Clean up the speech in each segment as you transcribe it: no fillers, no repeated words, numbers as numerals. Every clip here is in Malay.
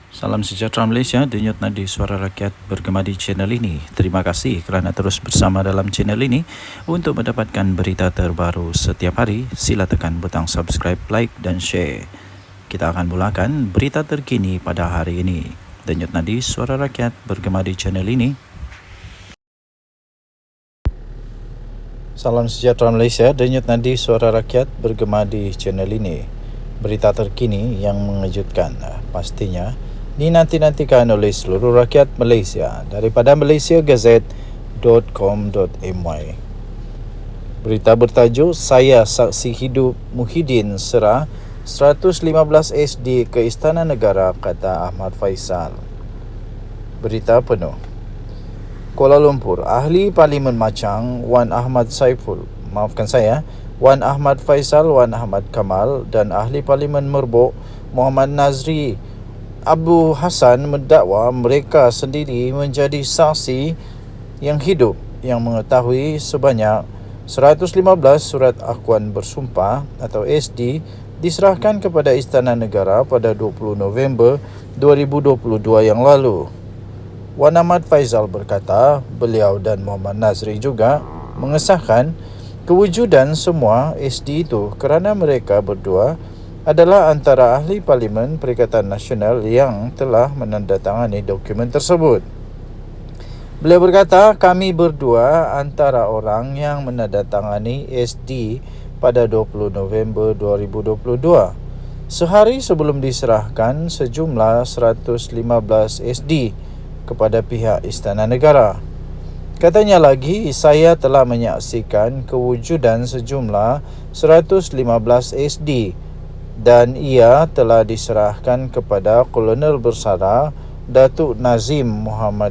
Salam sejahtera Malaysia, denyut nadi suara rakyat bergema di channel ini. Terima kasih kerana terus bersama dalam channel ini. Untuk mendapatkan berita terbaru setiap hari, sila tekan butang subscribe, like dan share. Kita akan mulakan berita terkini pada hari ini. Denyut nadi suara rakyat bergema di channel ini. Salam sejahtera Malaysia, denyut nadi suara rakyat bergema di channel ini. Berita terkini yang mengejutkan pastinya dinanti-nantikan oleh seluruh rakyat Malaysia daripada malaysiagazette.com.my. Berita bertajuk Saya Saksi Hidup Muhyiddin serah 115 SD ke Istana Negara, kata Ahmad Faisal. Berita penuh. Kuala Lumpur, Ahli Parlimen Machang Wan Ahmad Faisal, Wan Ahmad Kamal dan Ahli Parlimen Merbok Muhammad Nazri Abu Hassan mendakwa mereka sendiri menjadi saksi yang hidup yang mengetahui sebanyak 115 surat akuan bersumpah atau SD diserahkan kepada Istana Negara pada 20 November 2022 yang lalu. Wan Ahmad Faisal berkata beliau dan Muhammad Nazri juga mengesahkan kewujudan semua SD itu kerana mereka berdua adalah antara ahli Parlimen Perikatan Nasional yang telah menandatangani dokumen tersebut. Beliau berkata, kami berdua antara orang yang menandatangani SD pada 20 November 2022. Sehari sebelum diserahkan sejumlah 115 SD kepada pihak Istana Negara. Katanya lagi, saya telah menyaksikan kewujudan sejumlah 115 SD dan ia telah diserahkan kepada Kolonel Bersara Datuk Nazim Muhammad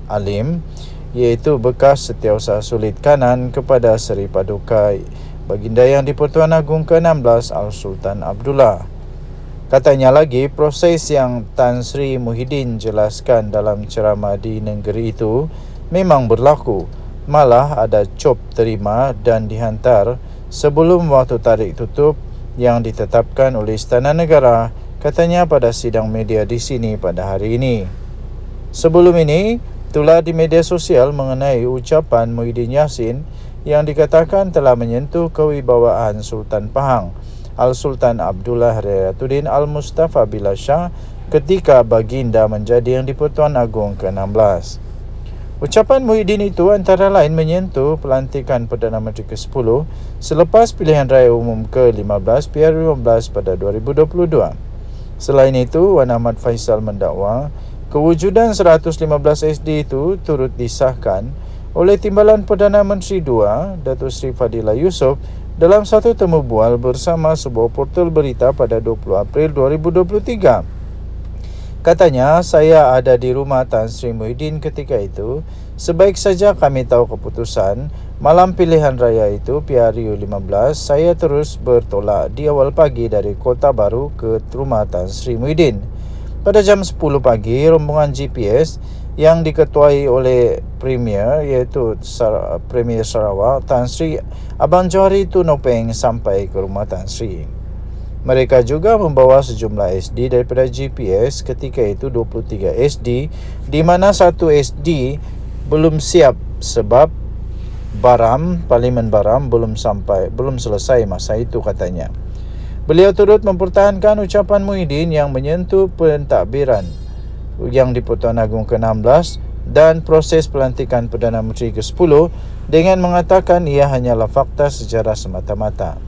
Alim, iaitu bekas Setiausaha Sulit Kanan kepada Seri Paduka Baginda Yang di-Pertuan Agong ke-16 Al-Sultan Abdullah. Katanya lagi, proses yang Tan Sri Muhyiddin jelaskan dalam ceramah di negeri itu memang berlaku. Malah ada cop terima dan dihantar sebelum waktu tarik tutup yang ditetapkan oleh Istana Negara, katanya pada sidang media di sini pada hari ini. Sebelum ini, tular di media sosial mengenai ucapan Muhyiddin Yassin yang dikatakan telah menyentuh kewibawaan Sultan Pahang, Al-Sultan Abdullah Riayatuddin Al-Mustafa Billah Shah ketika baginda menjadi Yang di-Pertuan Agong ke-16. Ucapan Muhyiddin itu antara lain menyentuh pelantikan Perdana Menteri ke-10 selepas pilihan raya umum ke-15 PR15 pada 2022. Selain itu, Wan Ahmad Faisal mendakwa kewujudan 115 SD itu turut disahkan oleh Timbalan Perdana Menteri II, Datuk Seri Fadilah Yusof, dalam satu temu bual bersama sebuah portal berita pada 20 April 2023. Katanya, saya ada di rumah Tan Sri Muhyiddin ketika itu. Sebaik saja kami tahu keputusan malam pilihan raya itu PRU 15, saya terus bertolak di awal pagi dari Kota Baru ke rumah Tan Sri Muhyiddin. Pada jam 10 pagi, rombongan GPS yang diketuai oleh Premier, iaitu Premier Sarawak Tan Sri Abang Johari Tunopeng, sampai ke rumah Tan Sri. Mereka juga membawa sejumlah SD daripada GPS, ketika itu 23 SD, di mana satu SD belum siap sebab Parlimen Baram belum selesai masa itu, katanya. Beliau turut mempertahankan ucapan Muhyiddin yang menyentuh pentadbiran Yang di-Pertuan Agong ke-16 dan proses pelantikan Perdana Menteri ke-10 dengan mengatakan ia hanyalah fakta sejarah semata-mata.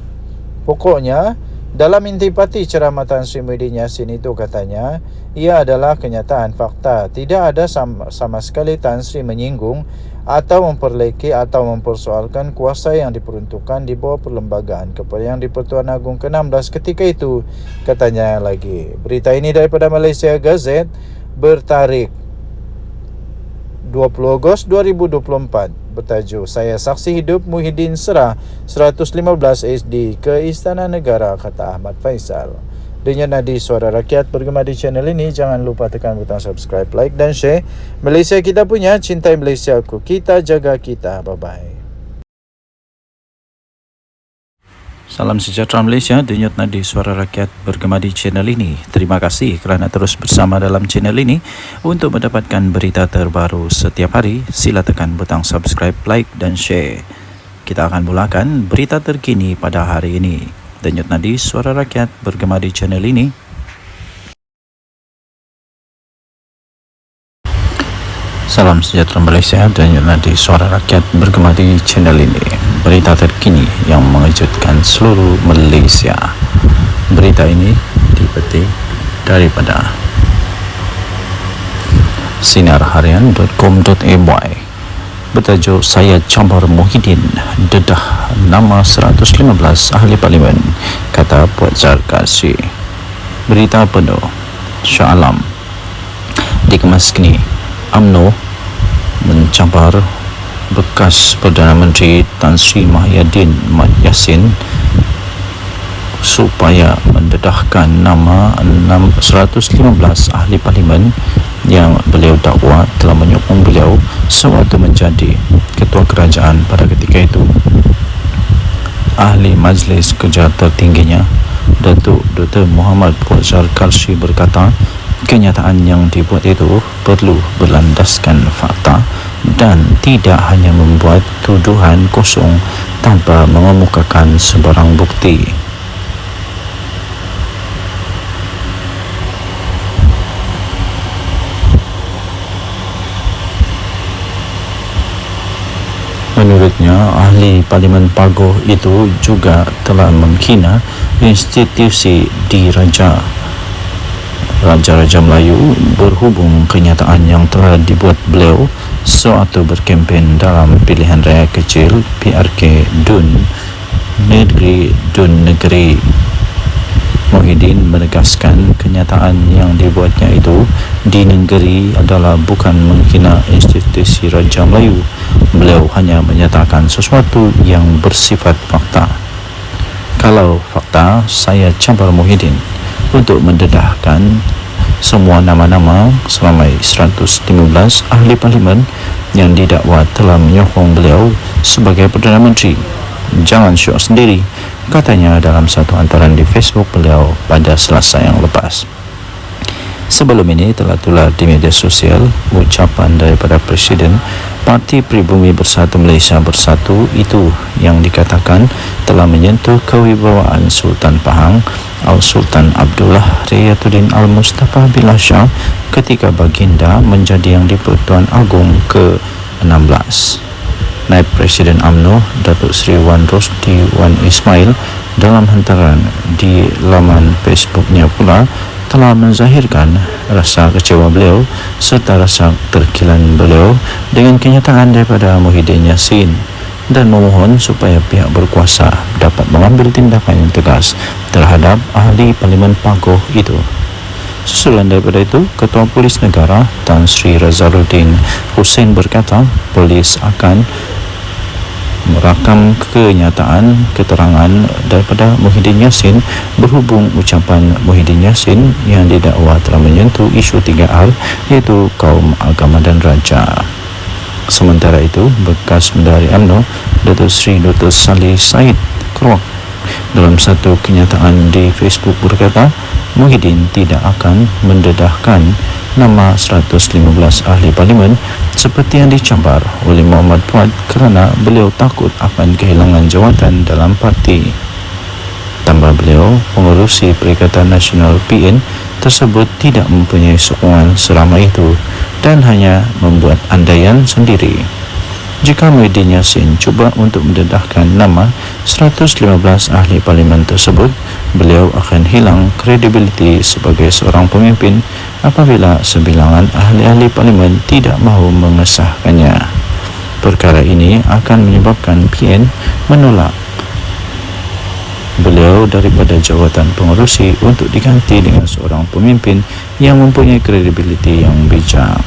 Pokoknya, dalam intipati ceramah Tan Sri Muhyiddin Yassin itu, katanya, ia adalah kenyataan fakta. Tidak ada sama sekali Tan Sri menyinggung atau memperleki atau mempersoalkan kuasa yang diperuntukkan di bawah perlembagaan kepada Yang di-Pertuan Agong ke-16 ketika itu, katanya lagi. Berita ini daripada Malaysia Gazette bertarikh 20 Ogos 2024. Bertajuk Saya Saksi Hidup Muhyiddin serah 115 SD ke Istana Negara, kata Ahmad Faisal. Denyut nadi suara rakyat bergema di channel ini. Jangan lupa tekan butang subscribe, like dan share. Malaysia kita punya, cintai Malaysia aku. Kita jaga kita. Bye-bye. Salam sejahtera Malaysia, denyut nadi suara rakyat bergema di channel ini. Terima kasih kerana terus bersama dalam channel ini. Untuk mendapatkan berita terbaru setiap hari, sila tekan butang subscribe, like dan share. Kita akan mulakan berita terkini pada hari ini. Denyut nadi suara rakyat bergema di channel ini. Salam sejahtera Malaysia, denyut nadi suara rakyat bergema di channel ini. Berita terkini yang mengejutkan seluruh Malaysia. Berita ini dipetik daripada sinarharian.com.my bertajuk Saya Campar Muhyiddin dedah nama 115 ahli parlimen, kata Puan Zarkasi. Berita penuh Shah Alam dikemas kini. UMNO mencampar bekas Perdana Menteri Tan Sri Muhyiddin Mat Yassin supaya mendedahkan nama 115 ahli parlimen yang beliau dakwa telah menyokong beliau sewaktu menjadi ketua kerajaan pada ketika itu. Ahli Majlis Kerja tertingginya Datuk Dr. Muhammad Fawzal Karshi berkata, kenyataan yang dibuat itu perlu berlandaskan fakta dan tidak hanya membuat tuduhan kosong tanpa mengemukakan sebarang bukti. Menurutnya, ahli Parlimen Pagoh itu juga telah menghina institusi diraja Raja-Raja Melayu berhubung kenyataan yang telah dibuat beliau sewaktu berkempen dalam pilihan raya kecil PRK Dun Negeri. Muhyiddin menegaskan kenyataan yang dibuatnya itu di negeri adalah bukan menghina institusi Raja Melayu. Beliau hanya menyatakan sesuatu yang bersifat fakta. Kalau fakta, saya campar Muhyiddin untuk mendedahkan semua nama-nama selama 115 ahli parlimen yang didakwa telah menyokong beliau sebagai Perdana Menteri. Jangan syok sendiri, katanya dalam satu hantaran di Facebook beliau pada Selasa yang lepas. Sebelum ini telah tular di media sosial ucapan daripada Presiden Parti Pribumi Bersatu Malaysia Bersatu itu yang dikatakan telah menyentuh kewibawaan Sultan Pahang Al-Sultan Abdullah Riyatuddin Al-Mustafa Billah Shah ketika baginda menjadi Yang di-Pertuan Agong ke-16. Naib Presiden UMNO Datuk Seri Wan Rosdi Wan Ismail dalam hantaran di laman Facebooknya pula telah menzahirkan rasa kecewa beliau serta rasa terkilan beliau dengan kenyataan daripada Muhyiddin Yassin dan memohon supaya pihak berkuasa dapat mengambil tindakan yang tegas terhadap ahli Parlimen Pagoh itu. Susulan daripada itu, Ketua Polis Negara Tan Sri Razaluddin Hussein berkata polis akan merakam kenyataan keterangan daripada Muhyiddin Yassin berhubung ucapan Muhyiddin Yassin yang didakwa telah menyentuh isu 3R iaitu kaum, agama dan raja. Sementara itu, bekas Menteri UMNO Datuk Seri Dr. Salih Said Kroak dalam satu kenyataan di Facebook berkata Muhyiddin tidak akan mendedahkan nama 115 ahli parlimen seperti yang dicampar oleh Muhammad Fuad kerana beliau takut akan kehilangan jawatan dalam parti. Tambah beliau, pengerusi Perikatan Nasional PN tersebut tidak mempunyai sokongan selama itu dan hanya membuat andaian sendiri. Jika Muhyiddin Yassin cuba untuk mendedahkan nama 115 ahli parlimen tersebut, beliau akan hilang kredibiliti sebagai seorang pemimpin apabila sebilangan ahli-ahli parlimen tidak mahu mengesahkannya. Perkara ini akan menyebabkan PN menolak beliau daripada jawatan pengerusi untuk diganti dengan seorang pemimpin yang mempunyai kredibiliti yang bijak.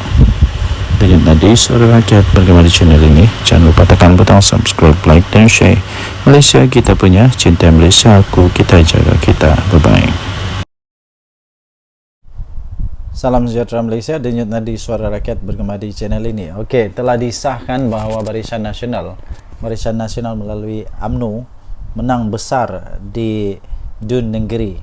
Denyut nadi suara rakyat bergema di channel ini. Jangan lupa tekan butang subscribe, like dan share. Malaysia kita punya, cinta Malaysia aku, kita jaga kita. Bye-bye. Salam sejahtera Malaysia, denyut nadi suara rakyat bergema di channel ini. Okey, telah disahkan bahawa Barisan Nasional melalui UMNO menang besar di Dun Negeri.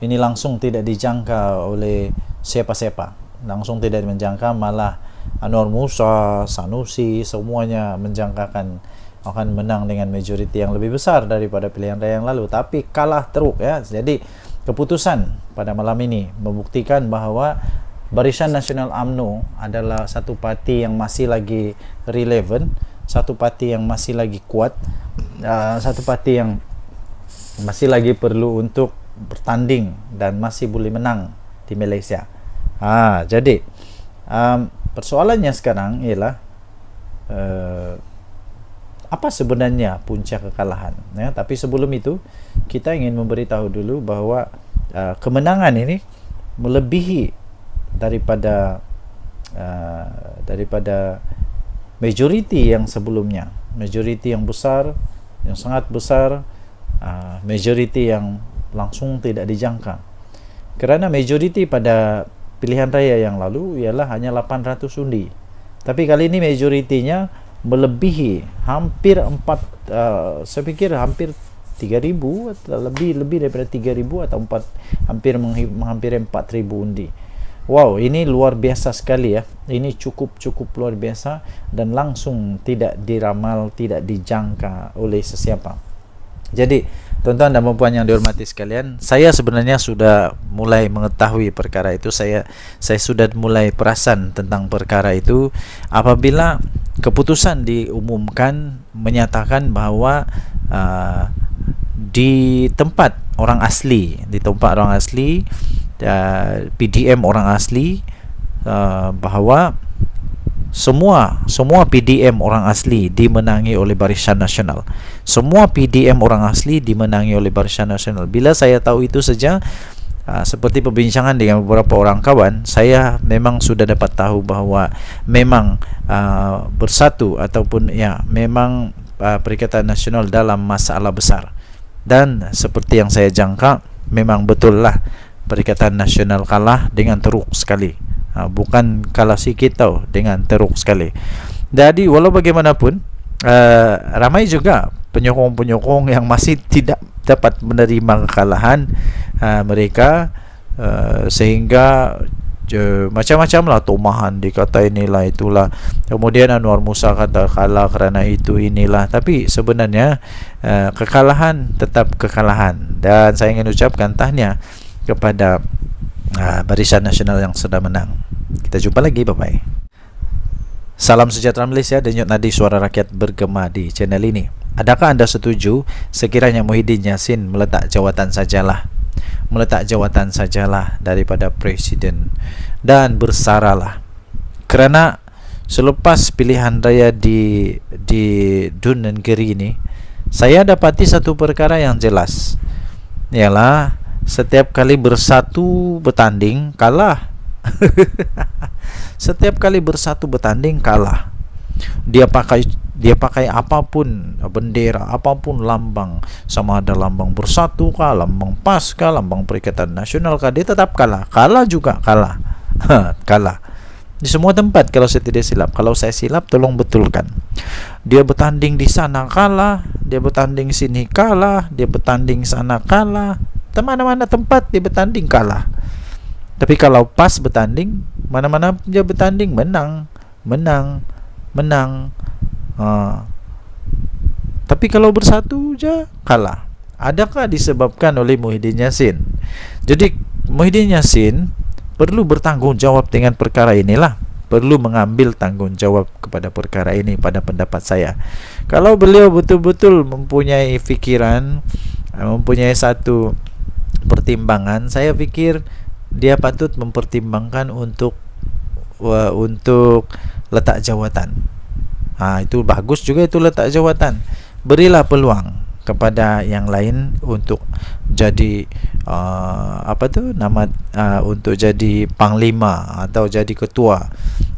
Ini langsung tidak dijangka oleh siapa-siapa, langsung tidak menjangka, malah Anwar Musa, Sanusi, semuanya menjangkakan akan menang dengan majoriti yang lebih besar daripada pilihan raya yang lalu, tapi kalah teruk ya. Jadi keputusan pada malam ini membuktikan bahawa Barisan Nasional UMNO adalah satu parti yang masih lagi relevan, satu parti yang masih lagi kuat, satu parti yang masih lagi perlu untuk bertanding dan masih boleh menang di Malaysia. Jadi persoalannya sekarang ialah apa sebenarnya punca kekalahan ya. Tapi sebelum itu kita ingin memberitahu dulu bahawa kemenangan ini melebihi daripada majoriti yang sebelumnya, majoriti yang besar, yang sangat besar, majoriti yang langsung tidak dijangka. Kerana majoriti pada pilihan raya yang lalu ialah hanya 800 undi, tapi kali ini majoritinya melebihi hampir saya pikir hampir 3,000 atau lebih daripada 3,000 atau hampir 4,000 undi. Wow, ini luar biasa sekali ya. Ini cukup luar biasa dan langsung tidak diramal, tidak dijangka oleh sesiapa. Jadi tuan-tuan dan puan yang dihormati sekalian, saya sebenarnya sudah mulai mengetahui perkara itu. Saya sudah mulai perasan tentang perkara itu apabila keputusan diumumkan menyatakan bahawa di tempat orang asli, PDM orang asli, bahawa semua PDM orang asli dimenangi oleh Barisan Nasional. Semua PDM orang asli dimenangi oleh Barisan Nasional. Bila saya tahu itu saja, seperti perbincangan dengan beberapa orang kawan, saya memang sudah dapat tahu bahawa memang bersatu ataupun ya memang Perikatan Nasional dalam masalah besar. Dan seperti yang saya jangka, memang betul lah Perikatan Nasional kalah dengan teruk sekali. Bukan kalah sikit tau, dengan teruk sekali. Jadi walau bagaimanapun, ramai juga penyokong-penyokong yang masih tidak dapat menerima kekalahan mereka, sehingga macam-macam lah tomahan, dikata inilah itulah, kemudian Anwar Musa kata kalah kerana itu inilah. Tapi sebenarnya kekalahan tetap kekalahan, dan saya ingin ucapkan tahniah kepada Barisan Nasional yang sudah menang. Kita jumpa lagi, bye-bye. Salam sejahtera Malaysia, denyut nadi suara rakyat bergema di channel ini. Adakah anda setuju sekiranya Muhyiddin Yassin meletak jawatan sajalah daripada Presiden dan bersaralah? Kerana selepas pilihan raya di Dun Negeri ini, saya dapati satu perkara yang jelas, ialah setiap kali bersatu bertanding kalah. Setiap kali bersatu bertanding kalah. Dia pakai apapun bendera, apapun lambang, sama ada lambang Bersatu kah, lambang PAS kah, lambang Perikatan Nasional kah, dia tetap kalah. Kalah juga kalah. Kalah di semua tempat kalau saya tidak silap. Kalau saya silap tolong betulkan. Dia bertanding di sana kalah, dia bertanding sini kalah, dia bertanding sana kalah, mana-mana tempat dia bertanding kalah. Tapi kalau PAS bertanding, mana-mana dia bertanding menang. Tapi kalau Bersatu je kalah. Adakah disebabkan oleh Muhyiddin Yassin? Jadi Muhyiddin Yassin perlu bertanggungjawab dengan perkara inilah, perlu mengambil tanggungjawab kepada perkara ini pada pendapat saya. Kalau beliau betul-betul mempunyai fikiran, mempunyai satu pertimbangan, saya fikir dia patut mempertimbangkan untuk letak jawatan. Itu bagus juga, itu letak jawatan. Berilah peluang kepada yang lain untuk jadi untuk jadi panglima atau jadi ketua.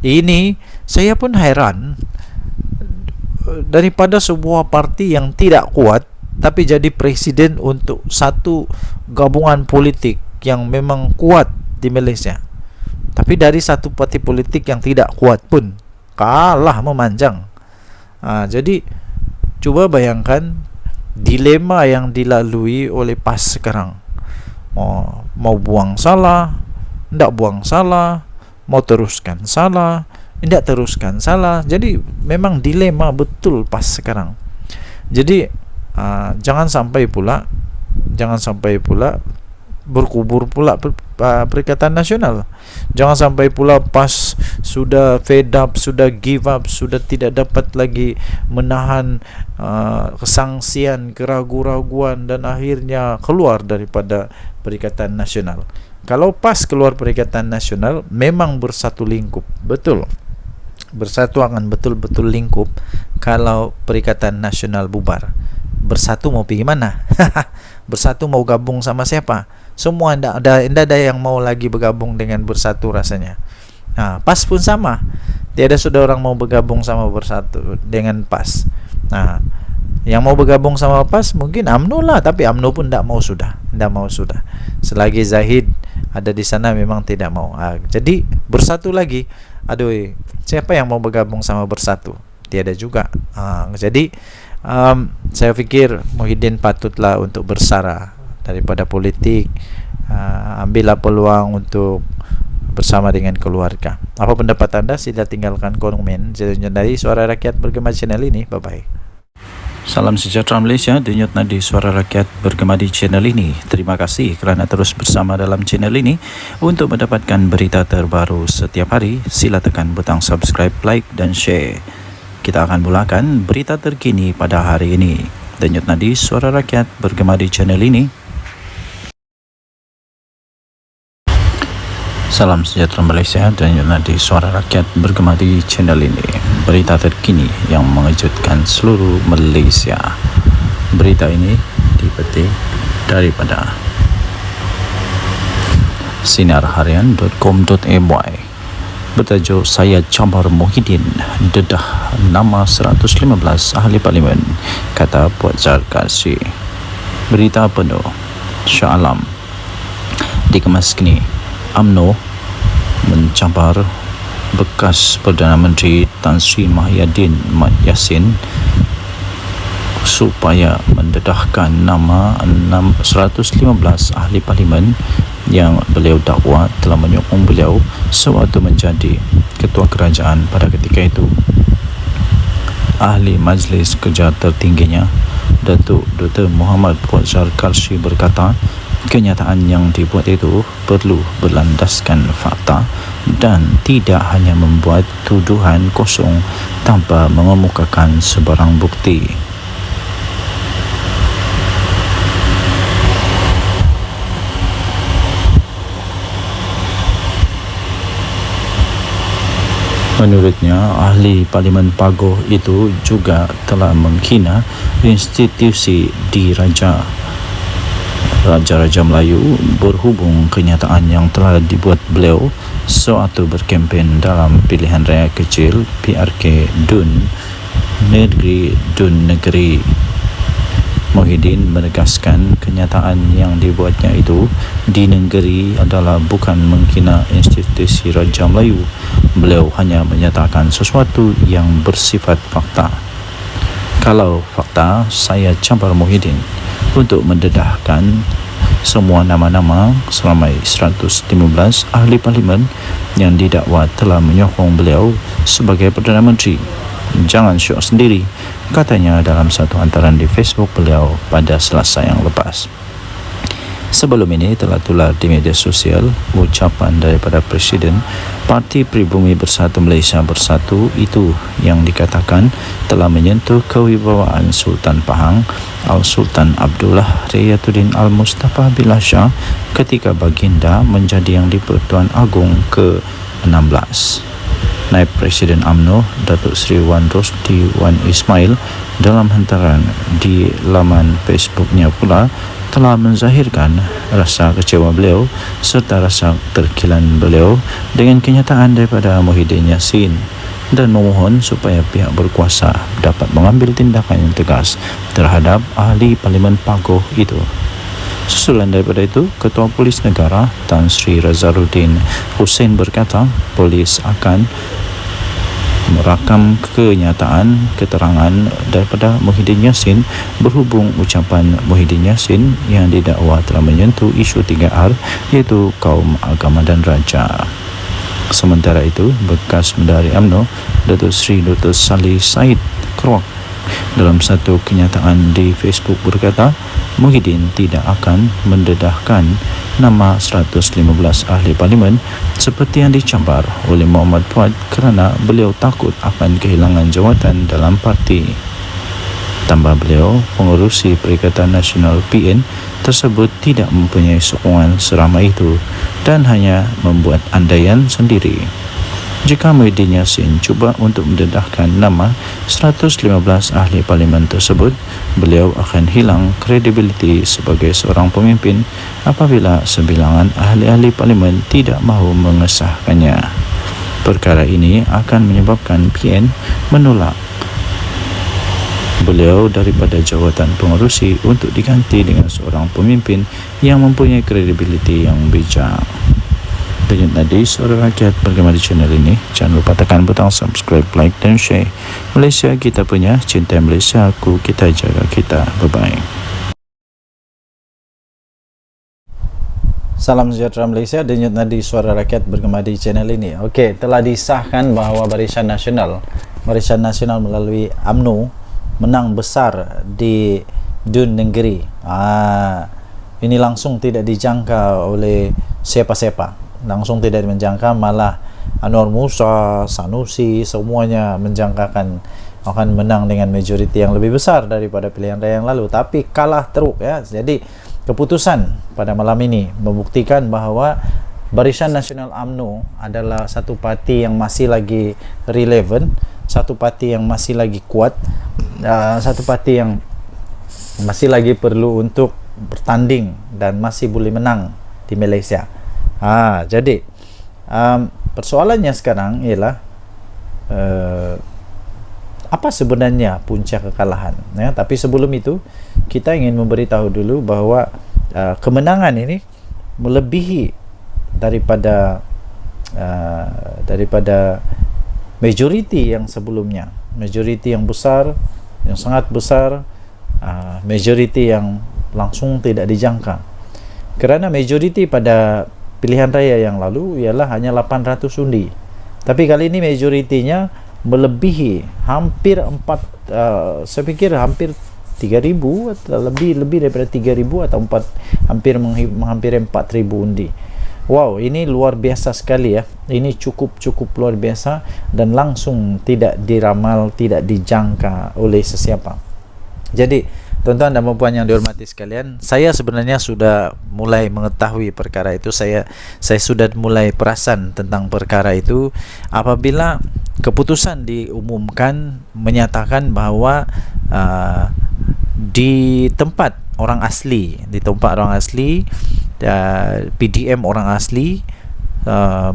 Ini saya pun heran, daripada sebuah parti yang tidak kuat tapi jadi presiden untuk satu gabungan politik yang memang kuat di Malaysia. Tapi dari satu parti politik yang tidak kuat pun kalah memanjang. Jadi cuba bayangkan dilema yang dilalui oleh PAS sekarang. Mau buang salah, tidak buang salah, mau teruskan salah, tidak teruskan salah. Jadi memang dilema betul PAS sekarang. Jadi jangan sampai pula berkubur pula Perikatan Nasional. Jangan sampai pula PAS sudah fed up, sudah give up, sudah tidak dapat lagi menahan kesangsian, keraguan-raguan, dan akhirnya keluar daripada Perikatan Nasional. Kalau PAS keluar Perikatan Nasional, memang bersatu lingkup, betul. Bersatu akan betul-betul lingkup. Kalau Perikatan Nasional bubar, bersatu mau pergi mana? Bersatu mau gabung sama siapa? Semua tidak ada yang mau lagi bergabung dengan bersatu rasanya. PAS pun sama. Tiada sudah orang mau bergabung sama bersatu dengan PAS. Yang mau bergabung sama PAS mungkin UMNO lah, tapi UMNO pun tidak mau sudah. Selagi Zahid ada di sana memang tidak mau. Jadi bersatu lagi. Aduh, siapa yang mau bergabung sama bersatu? Tiada juga. Jadi saya pikir Muhyiddin patutlah untuk bersara daripada politik. Ambillah peluang untuk bersama dengan keluarga. Apa pendapat anda? Sila tinggalkan komen. Dari Suara Rakyat Bergema channel ini. Bye bye. Salam sejahtera Malaysia. Denyut nadi Suara Rakyat Bergema di channel ini. Terima kasih kerana terus bersama dalam channel ini. Untuk mendapatkan berita terbaru setiap hari, sila tekan butang subscribe, like dan share. Kita akan mulakan berita terkini pada hari ini. Denyut nadi Suara Rakyat Bergema di channel ini. Salam sejahtera Malaysia, denyut nadi Suara Rakyat Bergema di channel ini. Berita terkini yang mengejutkan seluruh Malaysia. Berita ini dipetik daripada sinarharian.com.my bertajuk Saya Cabar Muhyiddin dedah nama 115 ahli parlimen, kata Puan Zarkasi. Berita penuh Shah Alam dikemas kini. UMNO mencabar bekas Perdana Menteri Tan Sri Muhyiddin Mat Yassin supaya mendedahkan nama 115 ahli parlimen yang beliau dakwa telah menyokong beliau sewaktu menjadi ketua kerajaan pada ketika itu. Ahli Majlis Kerja tertingginya, Datuk Dr. Muhammad Puan Zarkasi berkata, kenyataan yang dibuat itu perlu berlandaskan fakta dan tidak hanya membuat tuduhan kosong tanpa mengemukakan sebarang bukti. Menurutnya, ahli Parlimen Pagoh itu juga telah menghina institusi diraja Raja-Raja Melayu berhubung kenyataan yang telah dibuat beliau sewaktu berkempen dalam pilihan raya kecil PRK Dun Negeri. Muhyiddin menegaskan kenyataan yang dibuatnya itu di negeri adalah bukan menghina institusi Raja Melayu. Beliau hanya menyatakan sesuatu yang bersifat fakta. Kalau fakta, saya cabar Muhyiddin untuk mendedahkan semua nama-nama selama 115 ahli parlimen yang didakwa telah menyokong beliau sebagai Perdana Menteri. Jangan syok sendiri, katanya dalam satu hantaran di Facebook beliau pada Selasa yang lepas. Sebelum ini telah tular di media sosial ucapan daripada Presiden Parti Pribumi Bersatu Malaysia Bersatu itu yang dikatakan telah menyentuh kewibawaan Sultan Pahang Al-Sultan Abdullah Riyatuddin Al-Mustafa Billah Shah ketika baginda menjadi Yang di-Pertuan Agong ke-16. Naib Presiden UMNO Datuk Seri Wan Rosdi Wan Ismail dalam hantaran di laman Facebooknya pula telah menzahirkan rasa kecewa beliau serta rasa terkilan beliau dengan kenyataan daripada Muhyiddin Yassin dan memohon supaya pihak berkuasa dapat mengambil tindakan yang tegas terhadap ahli Parlimen Pagoh itu. Susulan daripada itu, Ketua Polis Negara Tan Sri Razaruddin Hussein berkata polis akan merakam kenyataan keterangan daripada Muhyiddin Yassin berhubung ucapan Muhyiddin Yassin yang didakwa telah menyentuh isu 3R iaitu kaum, agama dan raja. Sementara itu, bekas Menteri UMNO Datuk Seri Dr. Salih Said Keruak dalam satu kenyataan di Facebook berkata Muhyiddin tidak akan mendedahkan nama 115 ahli parlimen seperti yang dicabar oleh Muhammad Fuad kerana beliau takut akan kehilangan jawatan dalam parti. Tambah beliau, pengerusi Perikatan Nasional PN tersebut tidak mempunyai sokongan seramai itu dan hanya membuat andaian sendiri. Jika Muhyiddin Yassin cuba untuk mendedahkan nama 115 ahli parlimen tersebut, beliau akan hilang kredibiliti sebagai seorang pemimpin apabila sebilangan ahli-ahli parlimen tidak mahu mengesahkannya. Perkara ini akan menyebabkan PN menolak beliau daripada jawatan pengerusi untuk diganti dengan seorang pemimpin yang mempunyai kredibiliti yang bijak. Denyut nadi suara rakyat bergema di channel ini. Jangan lupa tekan butang subscribe, like dan share. Malaysia kita punya, cinta Malaysia aku, kita jaga kita. Bye-bye. Salam sejahtera Malaysia. Denyut nadi suara rakyat bergema di channel ini. Okey, telah disahkan bahawa Barisan Nasional melalui UMNO menang besar di Dun Negeri. Ini langsung tidak dijangka oleh siapa-siapa. Langsung tidak menjangka, malah Anwar Musa, Sanusi, semuanya menjangkakan akan menang dengan majoriti yang lebih besar daripada pilihan raya yang lalu, tapi kalah teruk ya. Jadi keputusan pada malam ini membuktikan bahawa Barisan Nasional UMNO adalah satu parti yang masih lagi relevan, satu parti yang masih lagi kuat, satu parti yang masih lagi perlu untuk bertanding dan masih boleh menang di Malaysia. Jadi persoalannya sekarang ialah apa sebenarnya punca kekalahan ya? Tapi sebelum itu kita ingin memberitahu dulu bahawa kemenangan ini melebihi daripada majoriti yang sebelumnya, majoriti yang besar, yang sangat besar, majoriti yang langsung tidak dijangka. Kerana majoriti pada pilihan raya yang lalu ialah hanya 800 undi, tapi kali ini majoritinya melebihi hampir saya fikir hampir 3,000 atau lebih daripada 3,000 atau hampir 4,000 undi. Wow, ini luar biasa sekali ya. Ini cukup luar biasa dan langsung tidak diramal, tidak dijangka oleh sesiapa. Jadi tuan-tuan dan puan yang dihormati sekalian, saya sebenarnya sudah mulai mengetahui perkara itu. Saya sudah mulai perasan tentang perkara itu apabila keputusan diumumkan menyatakan bahawa di tempat orang asli, PDM orang asli,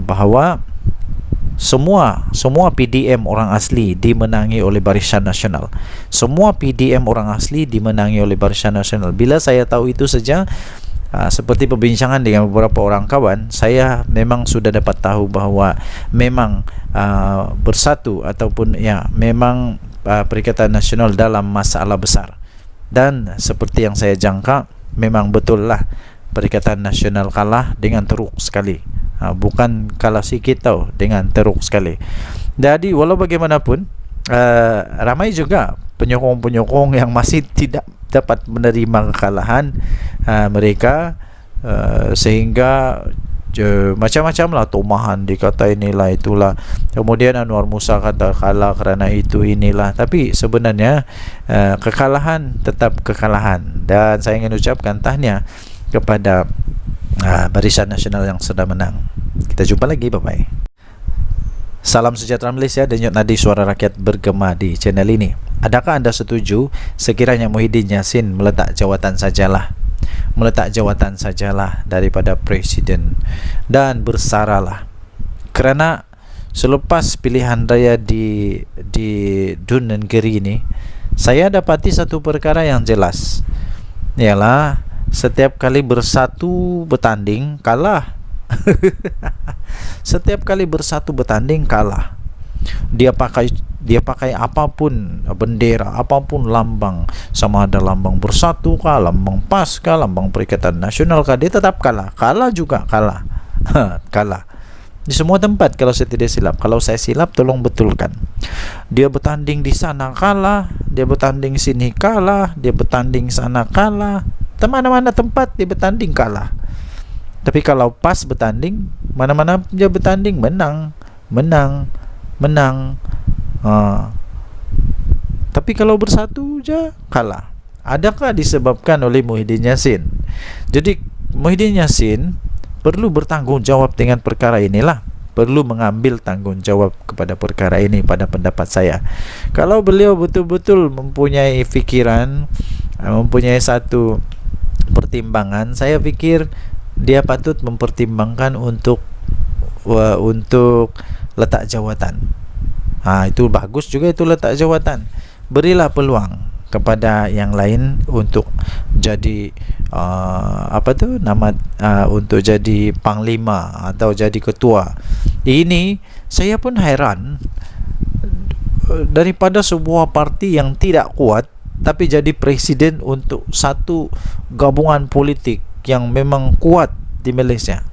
bahawa semua PDM orang asli dimenangi oleh Barisan Nasional. Semua PDM orang asli dimenangi oleh Barisan Nasional. Bila saya tahu itu saja, seperti perbincangan dengan beberapa orang kawan, saya memang sudah dapat tahu bahawa memang bersatu ataupun ya memang Perikatan Nasional dalam masalah besar. Dan seperti yang saya jangka, memang betul lah Perikatan Nasional kalah dengan teruk sekali. Bukan kalah sikit tau, dengan teruk sekali. Jadi walau bagaimanapun ramai juga penyokong-penyokong yang masih tidak dapat menerima kekalahan mereka, sehingga macam-macam lah tomahan, dikata inilah itulah, kemudian Anwar Musa kata kalah kerana itu inilah. Tapi sebenarnya kekalahan tetap kekalahan, dan saya ingin ucapkan tahniah kepada Barisan Nasional yang sudah menang. Kita jumpa lagi, bye-bye. Salam sejahtera Malaysia. Denyut nadi suara rakyat bergema di channel ini. Adakah anda setuju sekiranya Muhyiddin Yassin meletak jawatan sajalah daripada Presiden dan bersaralah? Kerana selepas pilihan raya di Dun Negeri ini, saya dapati satu perkara yang jelas, ialah setiap kali bersatu bertanding kalah. Setiap kali bersatu bertanding kalah. Dia pakai apapun bendera, apapun lambang, sama ada lambang Bersatu kah, lambang PAS kah, lambang Perikatan Nasional kah, dia tetap kalah juga kalah. Kalah di semua tempat kalau saya tidak silap. Kalau saya silap tolong betulkan. Dia bertanding di sana kalah, dia bertanding sini kalah, dia bertanding sana kalah, mana-mana tempat dia bertanding kalah. Tapi kalau PAS bertanding, mana-mana dia bertanding menang. Tapi kalau Bersatu je kalah. Adakah disebabkan oleh Muhyiddin Yassin? Jadi Muhyiddin Yassin perlu bertanggung jawab dengan perkara inilah, perlu mengambil tanggung jawab kepada perkara ini pada pendapat saya. Kalau beliau betul-betul mempunyai fikiran, mempunyai satu pertimbangan, saya pikir dia patut mempertimbangkan untuk letak jawatan. Itu bagus juga, itu letak jawatan. Berilah peluang kepada yang lain untuk jadi untuk jadi panglima atau jadi ketua. Ini saya pun heran, daripada sebuah parti yang tidak kuat tapi jadi presiden untuk satu gabungan politik yang memang kuat di Malaysia.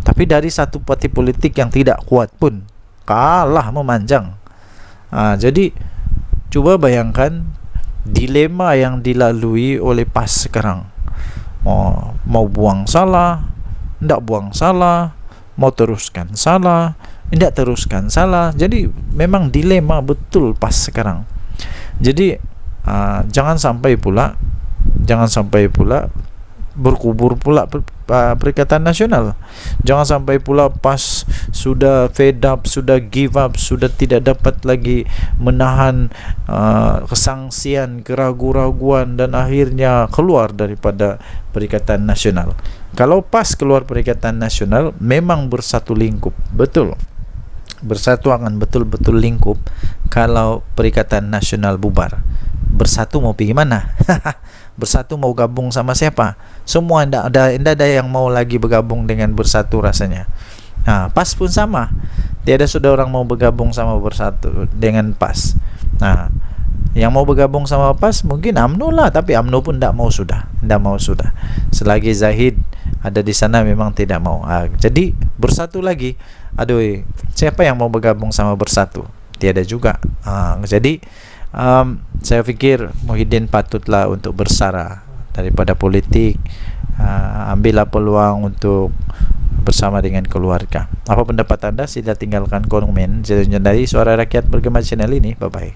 Tapi dari satu parti politik yang tidak kuat pun kalah memanjang. Jadi cuba bayangkan dilema yang dilalui oleh PAS sekarang. Mau buang salah, tidak buang salah, mau teruskan salah, tidak teruskan salah. Jadi memang dilema betul PAS sekarang. Jadi jangan sampai pula berkubur pula Perikatan Nasional. Jangan sampai pula PAS sudah fed up, sudah give up, sudah tidak dapat lagi menahan kesangsian, keraguan-raguan, dan akhirnya keluar daripada Perikatan Nasional. Kalau PAS keluar Perikatan Nasional, memang bersatu lingkup, betul. Bersatu akan betul-betul lingkup. Kalau Perikatan Nasional bubar, Bersatu mau pergi mana? Bersatu mau gabung sama siapa? Semua tidak ada yang mau lagi bergabung dengan Bersatu rasanya. PAS pun sama. Tiada sudah orang mau bergabung sama Bersatu dengan PAS. Yang mau bergabung sama PAS mungkin UMNO lah, tapi UMNO pun tidak mau sudah. Selagi Zahid ada di sana memang tidak mau. Jadi Bersatu lagi. Aduh, siapa yang mau bergabung sama Bersatu? Tiada juga. Jadi saya pikir Muhyiddin patutlah untuk bersara daripada politik. Ambillah peluang untuk bersama dengan keluarga. Apa pendapat anda? Sila tinggalkan komen. Saya dari Suara Rakyat Bergema channel ini. Bye bye.